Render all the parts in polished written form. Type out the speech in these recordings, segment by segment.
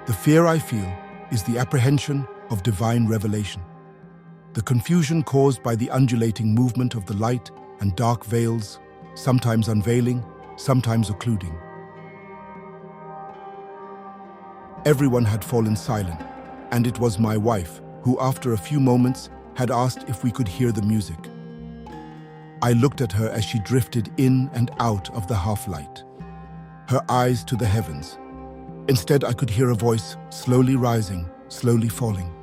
The fear I feel is the apprehension of divine revelation, the confusion caused by the undulating movement of the light and dark veils, sometimes unveiling, sometimes occluding. Everyone had fallen silent, and it was my wife who, after a few moments, had asked if we could hear the music. I looked at her as she drifted in and out of the half-light, her eyes to the heavens. Instead, I could hear a voice slowly rising, slowly falling.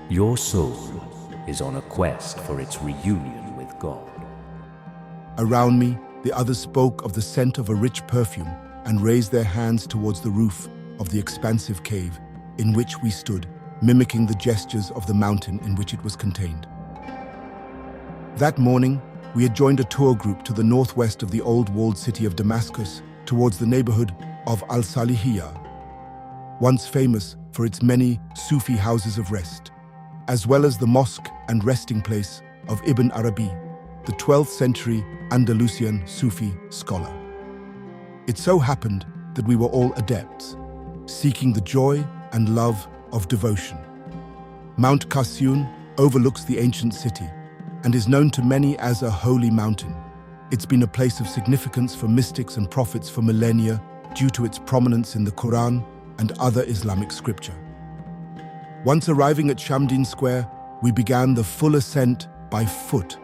Your soul is on a quest for its reunion with God. Around me, the others spoke of the scent of a rich perfume and raised their hands towards the roof of the expansive cave in which we stood, mimicking the gestures of the mountain in which it was contained. That morning, we had joined a tour group to the northwest of the old walled city of Damascus towards the neighborhood of Al-Salihiyah, once famous for its many Sufi houses of rest, as well as the mosque and resting place of Ibn Arabi, the 12th century Andalusian Sufi scholar. It so happened that we were all adepts, seeking the joy and love of devotion. Mount Qasyun overlooks the ancient city and is known to many as a holy mountain. It's been a place of significance for mystics and prophets for millennia due to its prominence in the Quran and other Islamic scripture. Once arriving at Shamdin Square, we began the full ascent by foot.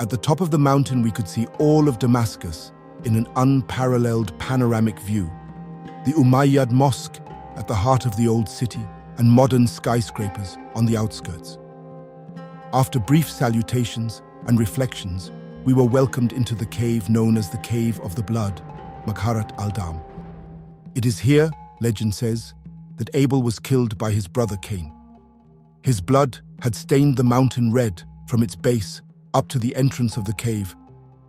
At the top of the mountain, we could see all of Damascus in an unparalleled panoramic view. The Umayyad Mosque at the heart of the old city and modern skyscrapers on the outskirts. After brief salutations and reflections, we were welcomed into the cave known as the Cave of the Blood, Makharat al-Dam. It is here, legend says, that Abel was killed by his brother Cain. His blood had stained the mountain red from its base up to the entrance of the cave.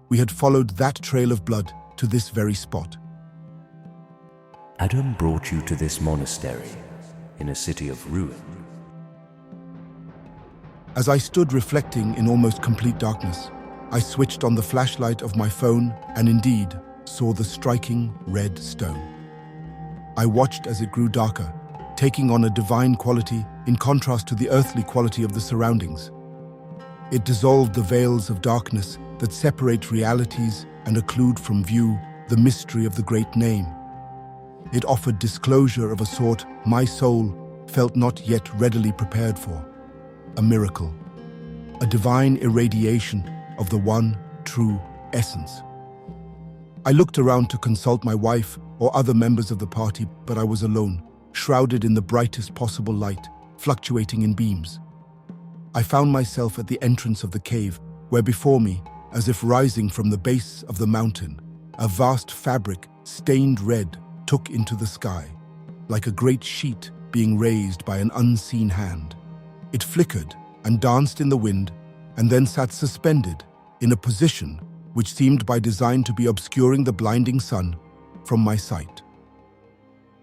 We had followed that trail of blood to this very spot. Adam brought you to this monastery in a city of ruin. As I stood reflecting in almost complete darkness, I switched on the flashlight of my phone and indeed saw the striking red stone. I watched as it grew darker, taking on a divine quality in contrast to the earthly quality of the surroundings. It dissolved the veils of darkness that separate realities and occlude from view the mystery of the great name. It offered disclosure of a sort my soul felt not yet readily prepared for. A miracle, a divine irradiation of the one true essence. I looked around to consult my wife or other members of the party, but I was alone, shrouded in the brightest possible light, fluctuating in beams. I found myself at the entrance of the cave, where before me, as if rising from the base of the mountain, a vast fabric, stained red, took into the sky, like a great sheet being raised by an unseen hand. It flickered and danced in the wind, and then sat suspended in a position which seemed by design to be obscuring the blinding sun from my sight.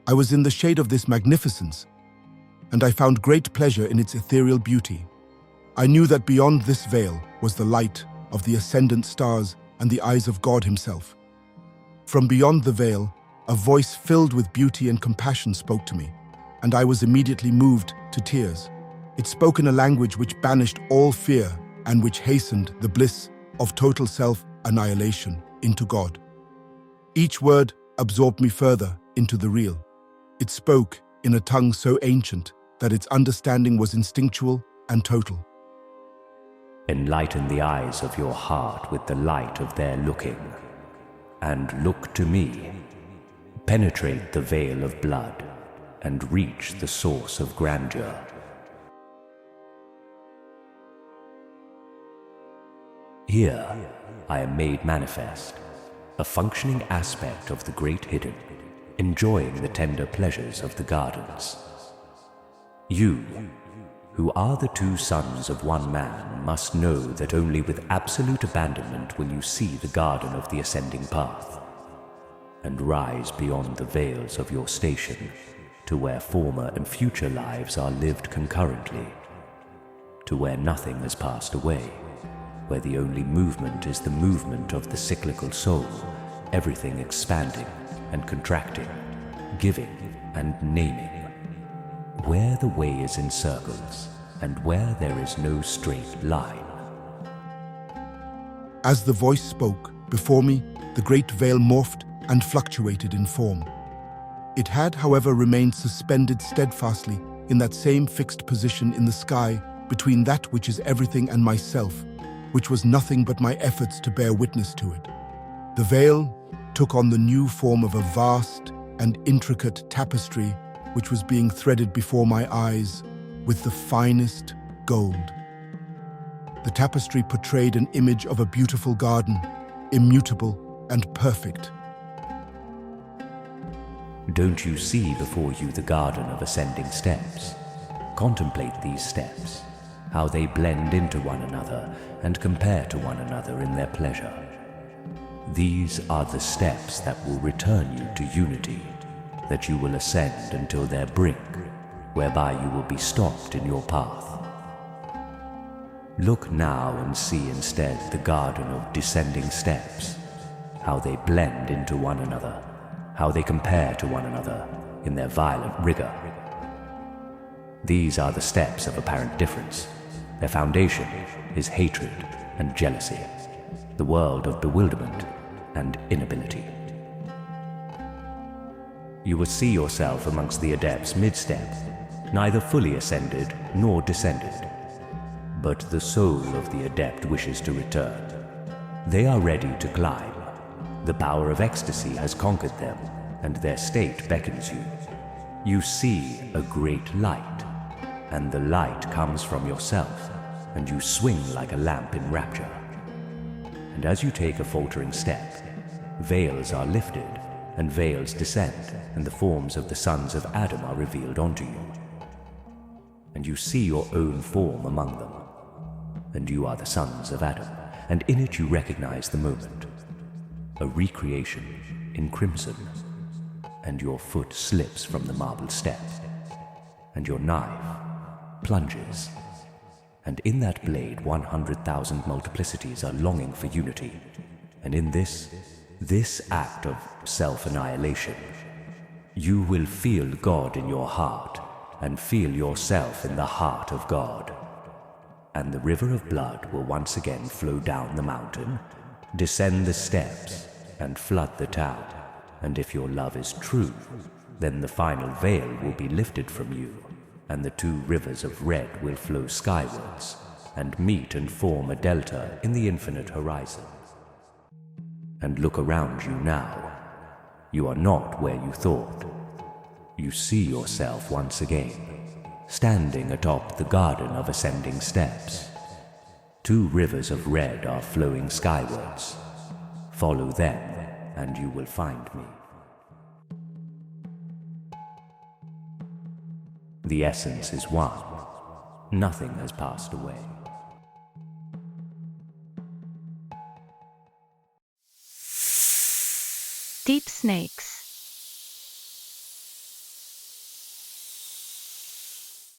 I was in the shade of this magnificence, and I found great pleasure in its ethereal beauty. I knew that beyond this veil was the light of the ascendant stars and the eyes of God himself. From beyond the veil, a voice filled with beauty and compassion spoke to me, and I was immediately moved to tears. It spoke in a language which banished all fear and which hastened the bliss of total self-annihilation into God. Each word absorbed me further into the real. It spoke in a tongue so ancient that its understanding was instinctual and total. Enlighten the eyes of your heart with the light of their looking, and look to me. Penetrate the veil of blood, and reach the source of grandeur. Here, I am made manifest, a functioning aspect of the great hidden, enjoying the tender pleasures of the gardens. You, who are the two sons of one man, must know that only with absolute abandonment will you see the garden of the ascending path, and rise beyond the veils of your station to where former and future lives are lived concurrently, to where nothing has passed away, where the only movement is the movement of the cyclical soul, everything expanding and contracting, giving and naming, where the way is in circles and where there is no straight line. As the voice spoke, before me, the great veil morphed and fluctuated in form. It had, however, remained suspended steadfastly in that same fixed position in the sky between that which is everything and myself, which was nothing but my efforts to bear witness to it. The veil took on the new form of a vast and intricate tapestry which was being threaded before my eyes with the finest gold. The tapestry portrayed an image of a beautiful garden, immutable and perfect. Don't you see before you the garden of ascending steps? Contemplate these steps, how they blend into one another and compare to one another in their pleasure. These are the steps that will return you to unity, that you will ascend until their brink, whereby you will be stopped in your path. Look now and see instead the garden of descending steps, how they blend into one another, how they compare to one another in their violent rigor. These are the steps of apparent difference. Their foundation is hatred and jealousy, the world of bewilderment and inability. You will see yourself amongst the adepts mid-step, neither fully ascended nor descended. But the soul of the adept wishes to return. They are ready to climb. The power of ecstasy has conquered them, and their state beckons you. You see a great light, and the light comes from yourself, and you swing like a lamp in rapture. And as you take a faltering step, veils are lifted, and veils descend, and the forms of the sons of Adam are revealed onto you. And you see your own form among them, and you are the sons of Adam, and in it you recognize the moment, a recreation in crimson, and your foot slips from the marble step, and your knife plunges, and in that blade 100,000 multiplicities are longing for unity, and in this act of self-annihilation, you will feel God in your heart, and feel yourself in the heart of God. And the river of blood will once again flow down the mountain, descend the steps, and flood the town. And if your love is true, then the final veil will be lifted from you, and the two rivers of red will flow skywards, and meet and form a delta in the infinite horizon. And look around you now. You are not where you thought. You see yourself once again, standing atop the garden of ascending steps. Two rivers of red are flowing skywards. Follow them, and you will find me. The essence is one. Nothing has passed away. DeepSNAKES.